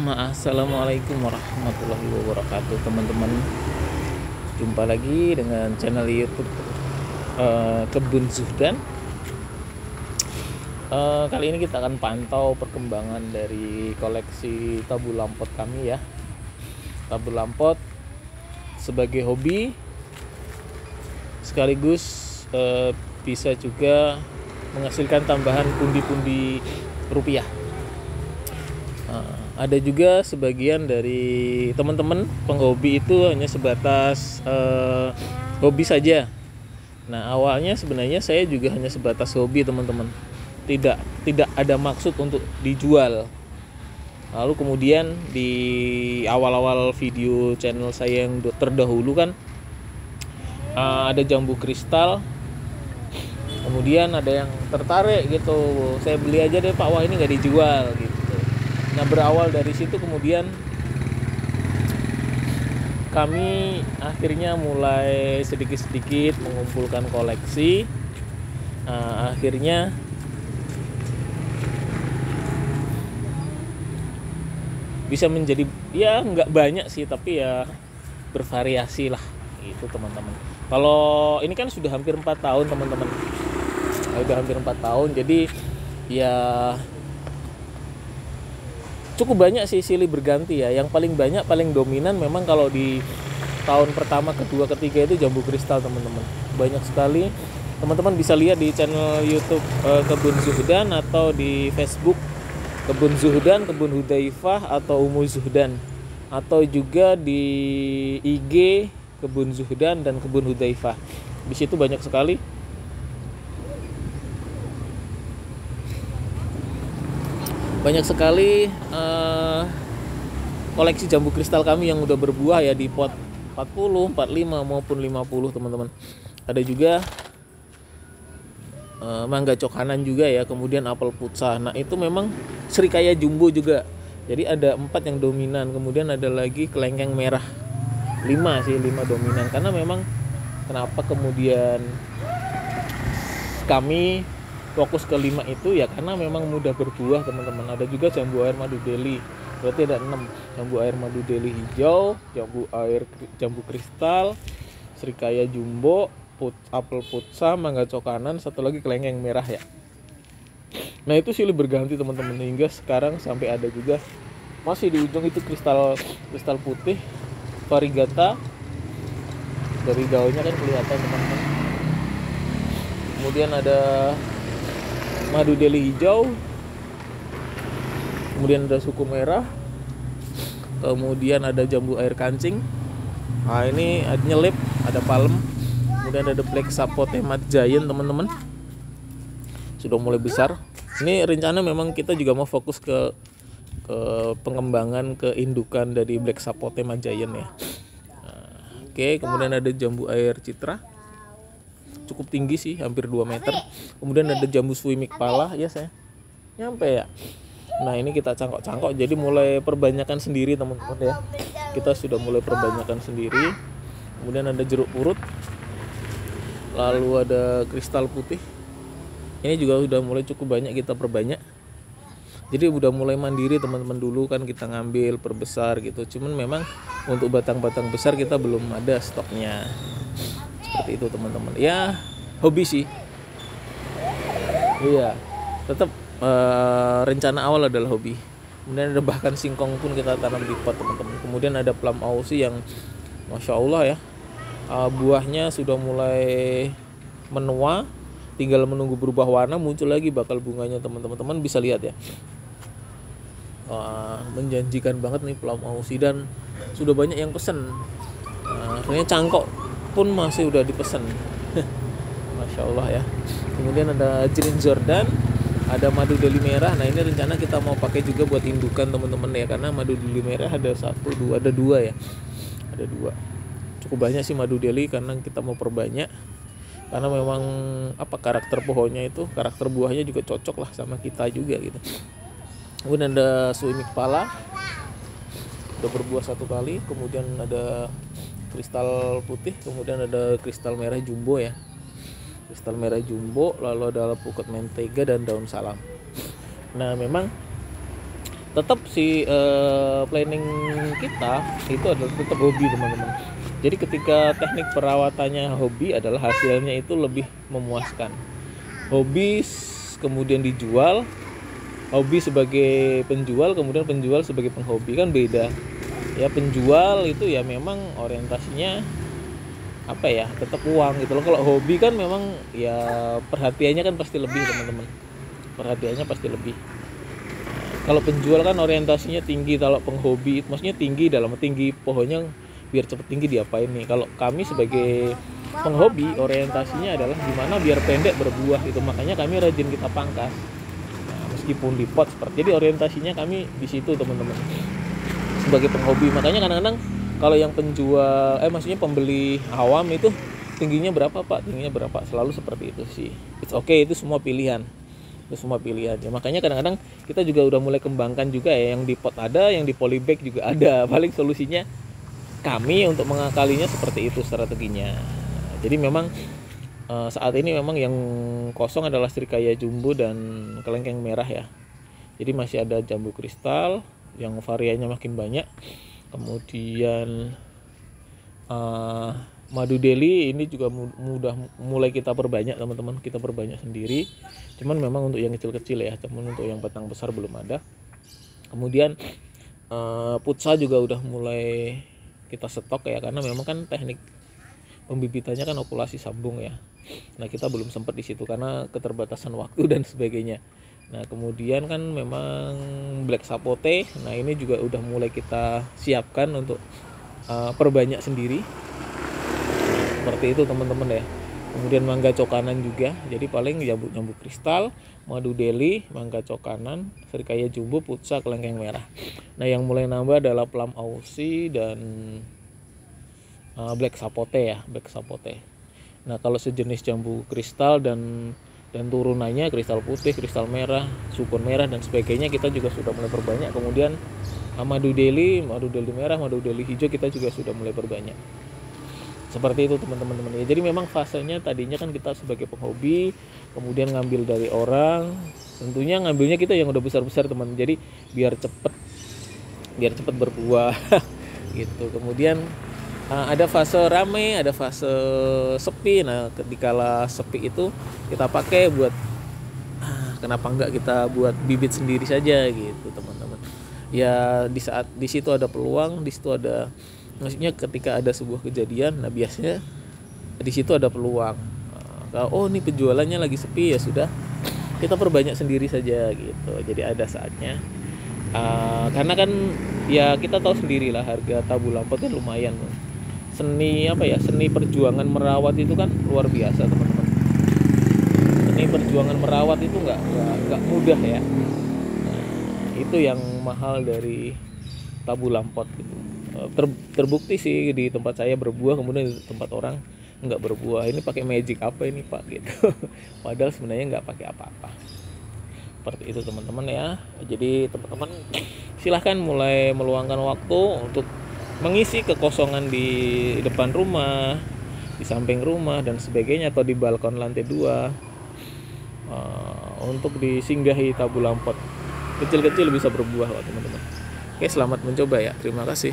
Assalamualaikum warahmatullahi wabarakatuh, teman-teman. Jumpa lagi dengan channel YouTube Kebun Zuhdan. Kali ini kita akan pantau perkembangan dari koleksi tabu lampot kami ya. Tabu lampot sebagai hobi sekaligus bisa juga menghasilkan tambahan pundi-pundi rupiah. Ada juga sebagian dari teman-teman penghobi itu hanya sebatas hobi saja. Nah, awalnya sebenarnya saya juga hanya sebatas hobi, teman-teman. Tidak ada maksud untuk dijual. Lalu kemudian di awal-awal video channel saya yang terdahulu kan ada jambu kristal. Kemudian ada yang tertarik gitu, saya beli aja deh Pak, wah ini nggak dijual gitu. Nah, berawal dari situ kemudian kami akhirnya mulai sedikit-sedikit mengumpulkan koleksi. Akhirnya bisa menjadi ya nggak banyak sih, tapi ya bervariasi lah itu, teman-teman. Kalau ini kan sudah hampir 4 tahun, teman-teman. Udah hampir 4 tahun, jadi ya cukup banyak sih silih berganti ya. Yang paling banyak, paling dominan memang kalau di tahun pertama, kedua, ketiga itu jambu kristal, teman-teman. Banyak sekali. Teman-teman bisa lihat di channel YouTube Kebun Zuhdan atau di Facebook Kebun Zuhdan, Kebun Hudzaifah atau Ummu Zuhdan, atau juga di IG Kebun Zuhdan dan Kebun Hudzaifah. Di situ banyak sekali. Banyak sekali koleksi jambu kristal kami yang udah berbuah ya, di pot 40, 45 maupun 50, teman-teman. Ada juga mangga cokanan juga ya, kemudian apel putsa. Nah, itu memang serikaya jumbo juga. Jadi ada 4 yang dominan, kemudian ada lagi kelengkeng merah. 5 dominan. Karena memang kenapa kemudian kami fokus ke 5 itu ya karena memang mudah berbuah, teman-teman. Ada juga jambu air madu Delhi, berarti ada 6. Jambu air madu Delhi hijau, jambu kristal, serikaya jumbo, apel putsa, mangga cokanan, satu lagi kelengkeng merah ya. Nah, itu silih berganti, teman-teman, hingga sekarang sampai ada juga masih di ujung itu kristal putih variegata. Dari daunnya kan kelihatan, teman-teman. Kemudian ada madu Delhi hijau, kemudian ada suku merah, kemudian ada jambu air kancing. Nah, ini ada nyelip, ada palem, kemudian ada black sapote mat giant, teman-teman. Sudah mulai besar. Ini rencana memang kita juga mau fokus ke pengembangan keindukan dari black sapote mat giant ya. Oke, kemudian ada jambu air citra. Cukup tinggi sih, hampir 2 meter. Kemudian ada jambu swimik pala, ya saya nyampe ya. Nah, ini kita cangkok-cangkok, jadi mulai perbanyakan sendiri, teman-teman ya. Kita sudah mulai perbanyakan sendiri. Kemudian ada jeruk purut, lalu ada kristal putih. Ini juga sudah mulai cukup banyak kita perbanyak. Jadi udah mulai mandiri, teman-teman. Dulu kan kita ngambil perbesar gitu, cuman memang untuk batang-batang besar kita belum ada stoknya. Seperti itu, teman-teman. Ya, hobi sih. Iya, tetap rencana awal adalah hobi. Kemudian ada bahkan singkong pun kita tanam di pot, teman-teman. Kemudian ada plum Aussie yang masya Allah ya, buahnya sudah mulai menua, tinggal menunggu berubah warna, muncul lagi bakal bunganya, teman-teman. Teman bisa lihat ya. Menjanjikan banget nih plum Aussie, dan sudah banyak yang pesen. Akhirnya cangkok pun masih udah dipesan. Masya Allah ya. Kemudian ada Jirin Jordan, ada madu Delhi merah. Nah, ini rencana kita mau pakai juga buat indukan, teman-teman ya, karena madu Delhi merah ada 2 ya. Ada 2. Cukup banyak sih madu Delhi karena kita mau perbanyak. Karena memang karakter pohonnya itu, karakter buahnya juga cocok lah sama kita juga gitu. Kemudian ada swimik pala, udah berbuah 1 kali. Kemudian ada kristal putih, kemudian ada kristal merah jumbo ya. Kristal merah jumbo, lalu ada alpukat mentega dan daun salam. Nah, memang tetap si planning kita itu adalah tetap hobi teman-teman. Jadi ketika teknik perawatannya hobi adalah hasilnya itu lebih memuaskan. Hobi kemudian dijual, hobi sebagai penjual, kemudian penjual sebagai penghobi kan beda. Ya penjual itu ya memang orientasinya apa ya, tetap uang gitu loh. Kalau hobi kan memang ya perhatiannya kan pasti lebih teman-teman. Perhatiannya pasti lebih. Kalau penjual kan orientasinya tinggi, kalau penghobi maksudnya tinggi dalam tinggi pohonnya biar cepet tinggi diapain nih. Kalau kami sebagai penghobi orientasinya adalah gimana biar pendek berbuah gitu, makanya kami rajin kita pangkas. Nah, meskipun di pot seperti, jadi orientasinya kami di situ teman-teman sebagai penghobi. Makanya kadang-kadang kalau yang penjual maksudnya pembeli awam itu tingginya berapa Pak, tingginya berapa, selalu seperti itu sih. It's okay, itu semua pilihan. Itu semua pilihan ya. Makanya kadang-kadang kita juga udah mulai kembangkan juga ya, yang di pot ada, yang di polybag juga ada. Paling solusinya kami untuk mengakalinya seperti itu strateginya. Jadi memang saat ini memang yang kosong adalah Srikaya Jumbo dan kelengkeng merah ya. Jadi masih ada jambu kristal yang variannya makin banyak. Kemudian madu deli ini juga mulai kita perbanyak teman-teman, kita perbanyak sendiri. Cuman memang untuk yang kecil-kecil ya, cuman untuk yang batang besar belum ada. Kemudian putsa juga udah mulai kita stok ya, karena memang kan teknik pembibitannya kan okulasi sambung ya. Nah kita belum sempat di situ karena keterbatasan waktu dan sebagainya. Nah kemudian kan memang black sapote, nah ini juga udah mulai kita siapkan untuk perbanyak sendiri. Seperti itu teman-teman ya. Kemudian mangga cokanan juga, jadi paling jambu kristal, madu deli, mangga cokanan, Srikaya Jumbo, putsa, kelengkeng merah. Nah yang mulai nambah adalah plum aussie dan black sapote ya, black sapote. Nah kalau sejenis jambu kristal dan turunannya kristal putih, kristal merah, sukun merah dan sebagainya kita juga sudah mulai perbanyak. Kemudian madu deli merah, madu deli hijau kita juga sudah mulai perbanyak. Seperti itu teman-teman ya. Jadi memang fasenya tadinya kan kita sebagai penghobi, kemudian ngambil dari orang, tentunya ngambilnya kita yang udah besar-besar teman. Jadi biar cepet berbuah gitu. Kemudian ada fase rame, ada fase sepi. Nah ketika sepi itu kita pakai buat kenapa enggak kita buat bibit sendiri saja gitu teman-teman. Ya di situ ada peluang, di situ ada, maksudnya ketika ada sebuah kejadian, nah biasanya di situ ada peluang. Kalau ini penjualannya lagi sepi, ya sudah kita perbanyak sendiri saja gitu. Jadi ada saatnya. Karena kan ya kita tahu sendiri lah harga tabu lampot kan lumayan. Seni perjuangan merawat itu kan luar biasa teman-teman. Seni perjuangan merawat itu nggak mudah ya. Nah, itu yang mahal dari tabu lampot gitu. Terbukti sih di tempat saya berbuah, kemudian di tempat orang nggak berbuah. Ini pakai magic apa ini Pak gitu. Padahal sebenarnya nggak pakai apa-apa. Seperti itu teman-teman ya. Jadi teman-teman silahkan mulai meluangkan waktu untuk mengisi kekosongan di depan rumah, di samping rumah dan sebagainya, atau di balkon lantai 2 untuk disinggahi tabu lampot. Kecil-kecil bisa berbuah teman-teman. Oke, selamat mencoba ya. Terima kasih.